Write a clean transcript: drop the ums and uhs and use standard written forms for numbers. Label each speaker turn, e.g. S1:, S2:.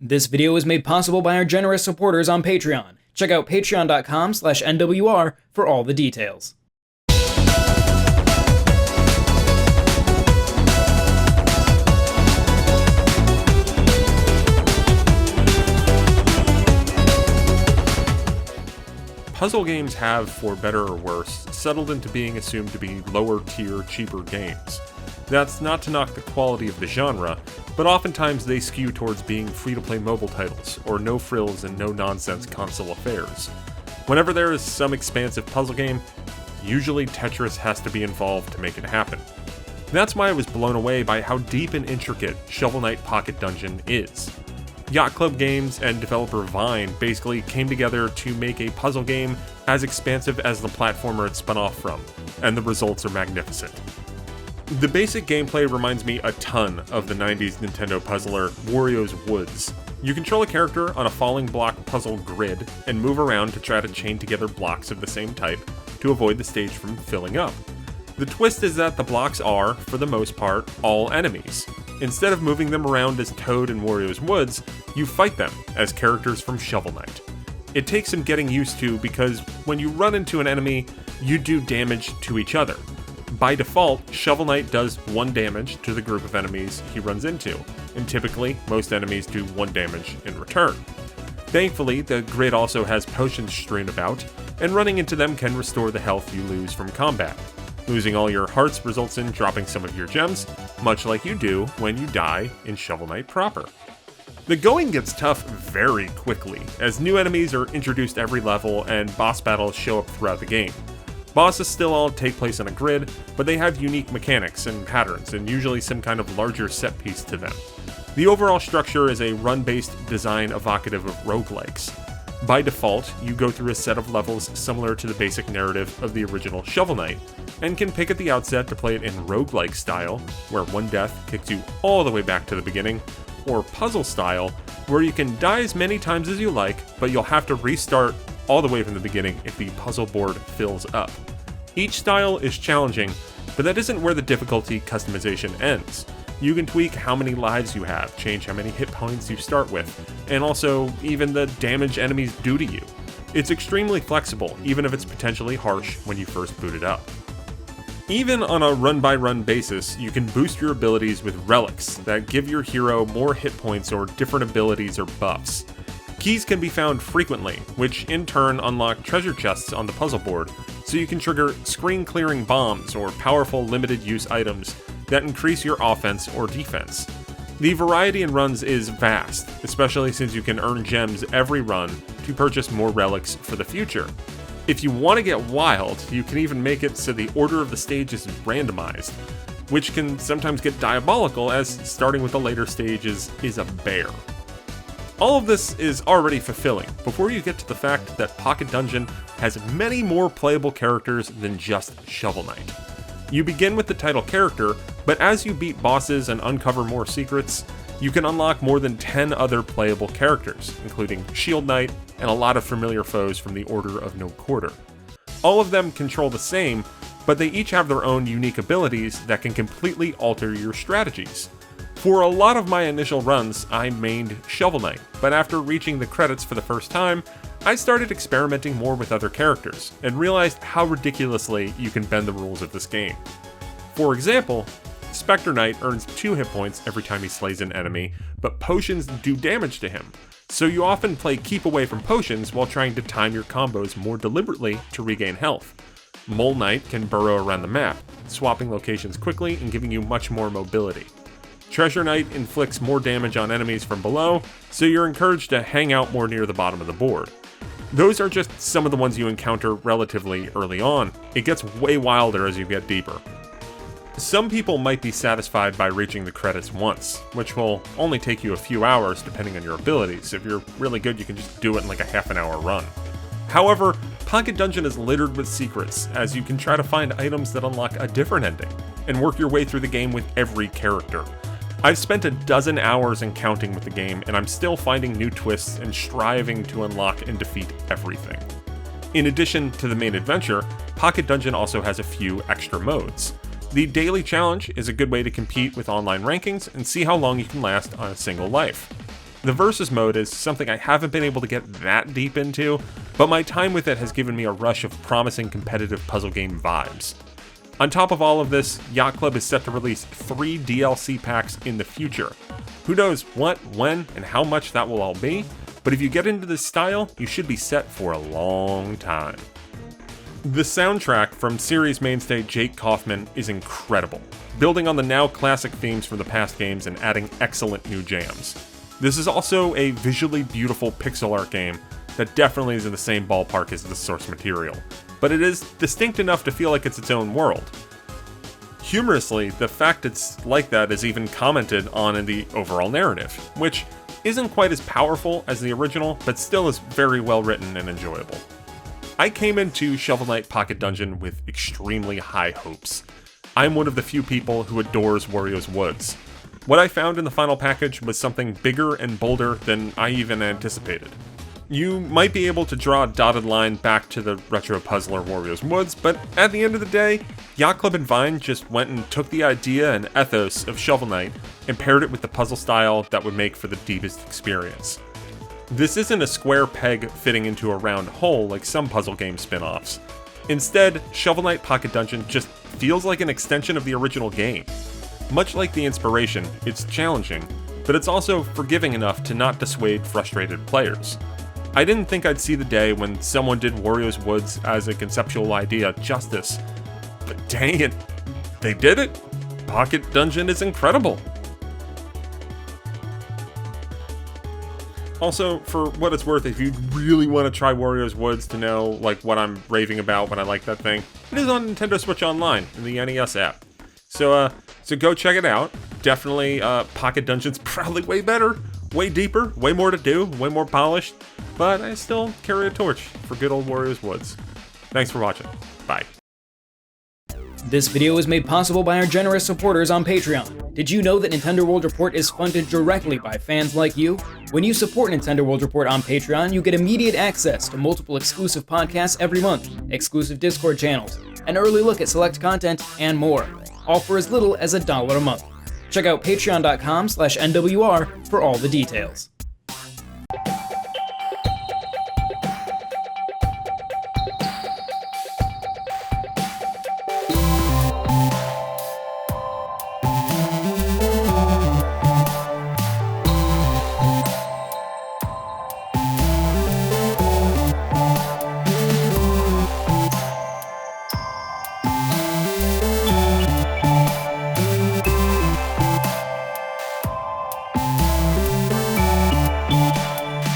S1: This video was made possible by our generous supporters on Patreon. Check out patreon.com/NWR for all the details.
S2: Puzzle games have, for better or worse, settled into being assumed to be lower-tier, cheaper games. That's not to knock the quality of the genre, but oftentimes they skew towards being free-to-play mobile titles, or no-frills and no-nonsense console affairs. Whenever there is some expansive puzzle game, usually Tetris has to be involved to make it happen. That's why I was blown away by how deep and intricate Shovel Knight Pocket Dungeon is. Yacht Club Games and developer Vine basically came together to make a puzzle game as expansive as the platformer it spun off from, and the results are magnificent. The basic gameplay reminds me a ton of the 90s Nintendo puzzler Wario's Woods. You control a character on a falling block puzzle grid and move around to try to chain together blocks of the same type to avoid the stage from filling up. The twist is that the blocks are, for the most part, all enemies. Instead of moving them around as Toad in Wario's Woods, you fight them as characters from Shovel Knight. It takes some getting used to because when you run into an enemy, you do damage to each other. By default, Shovel Knight does 1 damage to the group of enemies he runs into, and typically, most enemies do 1 damage in return. Thankfully, the grid also has potions strewn about, and running into them can restore the health you lose from combat. Losing all your hearts results in dropping some of your gems, much like you do when you die in Shovel Knight proper. The going gets tough very quickly, as new enemies are introduced every level and boss battles show up throughout the game. Bosses still all take place on a grid, but they have unique mechanics and patterns, and usually some kind of larger set piece to them. The overall structure is a run-based design evocative of roguelikes. By default, you go through a set of levels similar to the basic narrative of the original Shovel Knight, and can pick at the outset to play it in roguelike style, where one death kicks you all the way back to the beginning, or puzzle style, where you can die as many times as you like, but you'll have to restart all the way from the beginning if the puzzle board fills up. Each style is challenging, but that isn't where the difficulty customization ends. You can tweak how many lives you have, change how many hit points you start with, and also even the damage enemies do to you. It's extremely flexible, even if it's potentially harsh when you first boot it up. Even on a run-by-run basis, you can boost your abilities with relics that give your hero more hit points or different abilities or buffs. Keys can be found frequently, which in turn unlock treasure chests on the puzzle board, so you can trigger screen-clearing bombs or powerful limited-use items that increase your offense or defense. The variety in runs is vast, especially since you can earn gems every run to purchase more relics for the future. If you want to get wild, you can even make it so the order of the stage is randomized, which can sometimes get diabolical as starting with the later stages is a bear. All of this is already fulfilling before you get to the fact that Pocket Dungeon has many more playable characters than just Shovel Knight. You begin with the title character, but as you beat bosses and uncover more secrets, you can unlock more than 10 other playable characters, including Shield Knight and a lot of familiar foes from the Order of No Quarter. All of them control the same, but they each have their own unique abilities that can completely alter your strategies. For a lot of my initial runs, I mained Shovel Knight, but after reaching the credits for the first time, I started experimenting more with other characters, and realized how ridiculously you can bend the rules of this game. For example, Spectre Knight earns 2 hit points every time he slays an enemy, but potions do damage to him, so you often play keep away from potions while trying to time your combos more deliberately to regain health. Mole Knight can burrow around the map, swapping locations quickly and giving you much more mobility. Treasure Knight inflicts more damage on enemies from below, so you're encouraged to hang out more near the bottom of the board. Those are just some of the ones you encounter relatively early on. It gets way wilder as you get deeper. Some people might be satisfied by reaching the credits once, which will only take you a few hours depending on your abilities. If you're really good, you can just do it in like a half an hour run. However, Pocket Dungeon is littered with secrets, as you can try to find items that unlock a different ending, and work your way through the game with every character. I've spent a dozen hours and counting with the game, and I'm still finding new twists and striving to unlock and defeat everything. In addition to the main adventure, Pocket Dungeon also has a few extra modes. The daily challenge is a good way to compete with online rankings and see how long you can last on a single life. The versus mode is something I haven't been able to get that deep into, but my time with it has given me a rush of promising competitive puzzle game vibes. On top of all of this, Yacht Club is set to release 3 DLC packs in the future. Who knows what, when, and how much that will all be, but if you get into this style, you should be set for a long time. The soundtrack from series mainstay Jake Kaufman is incredible, building on the now classic themes from the past games and adding excellent new jams. This is also a visually beautiful pixel art game that definitely is in the same ballpark as the source material, but it is distinct enough to feel like it's its own world. Humorously, the fact it's like that is even commented on in the overall narrative, which isn't quite as powerful as the original, but still is very well written and enjoyable. I came into Shovel Knight Pocket Dungeon with extremely high hopes. I'm one of the few people who adores Wario's Woods. What I found in the final package was something bigger and bolder than I even anticipated. You might be able to draw a dotted line back to the retro puzzler Wario's Woods, but at the end of the day, Yacht Club and Vine just went and took the idea and ethos of Shovel Knight and paired it with the puzzle style that would make for the deepest experience. This isn't a square peg fitting into a round hole like some puzzle game spin-offs. Instead, Shovel Knight Pocket Dungeon just feels like an extension of the original game. Much like the inspiration, it's challenging, but it's also forgiving enough to not dissuade frustrated players. I didn't think I'd see the day when someone did Wario's Woods as a conceptual idea justice, but dang it, they did it! Pocket Dungeon is incredible! Also, for what it's worth, if you really want to try Wario's Woods to know like what I'm raving about when I like that thing, it is on Nintendo Switch Online in the NES app. So go check it out. Definitely, Pocket Dungeon's probably way better, way deeper, way more to do, way more polished, but I still carry a torch for good old Wario's Woods. Thanks for watching. Bye.
S1: This video was made possible by our generous supporters on Patreon. Did you know that Nintendo World Report is funded directly by fans like you? When you support Nintendo World Report on Patreon, you get immediate access to multiple exclusive podcasts every month, exclusive Discord channels, an early look at select content, and more, all for as little as $1 a month. Check out patreon.com/NWR for all the details.